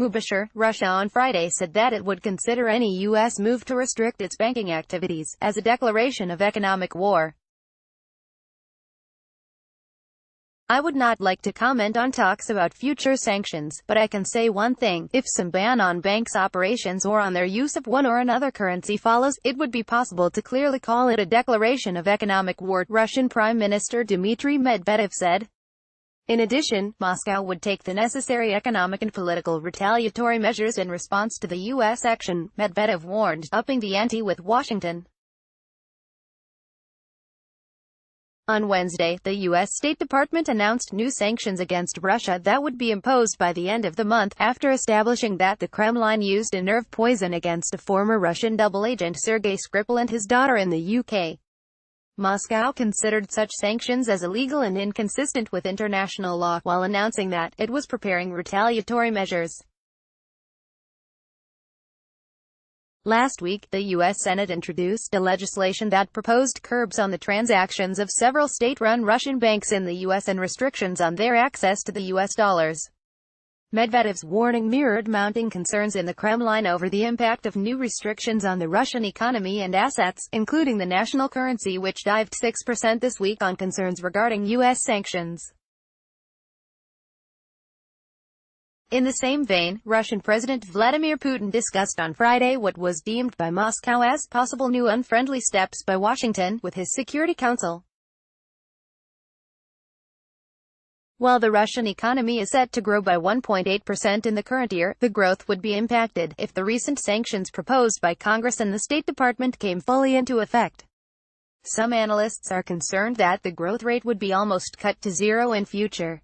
Mubashir, Russia on Friday said that it would consider any U.S. move to restrict its banking activities as a declaration of economic war. I would not like to comment on talks about future sanctions, but I can say one thing: if some ban on banks' operations or on their use of one or another currency follows, it would be possible to clearly call it a declaration of economic war, Russian Prime Minister Dmitry Medvedev said. In addition, Moscow would take the necessary economic and political retaliatory measures in response to the U.S. action, Medvedev warned, upping the ante with Washington. On Wednesday, the U.S. State Department announced new sanctions against Russia that would be imposed by the end of the month, after establishing that the Kremlin used a nerve poison against a former Russian double agent Sergei Skripal and his daughter in the UK. Moscow considered such sanctions as illegal and inconsistent with international law, while announcing that it was preparing retaliatory measures. Last week, the U.S. Senate introduced a legislation that proposed curbs on the transactions of several state-run Russian banks in the U.S. and restrictions on their access to the U.S. dollars. Medvedev's warning mirrored mounting concerns in the Kremlin over the impact of new restrictions on the Russian economy and assets, including the national currency, which dived 6% this week on concerns regarding U.S. sanctions. In the same vein, Russian President Vladimir Putin discussed on Friday what was deemed by Moscow as possible new unfriendly steps by Washington with his Security Council. While the Russian economy is set to grow by 1.8% in the current year, the growth would be impacted if the recent sanctions proposed by Congress and the State Department came fully into effect. Some analysts are concerned that the growth rate would be almost cut to zero in future.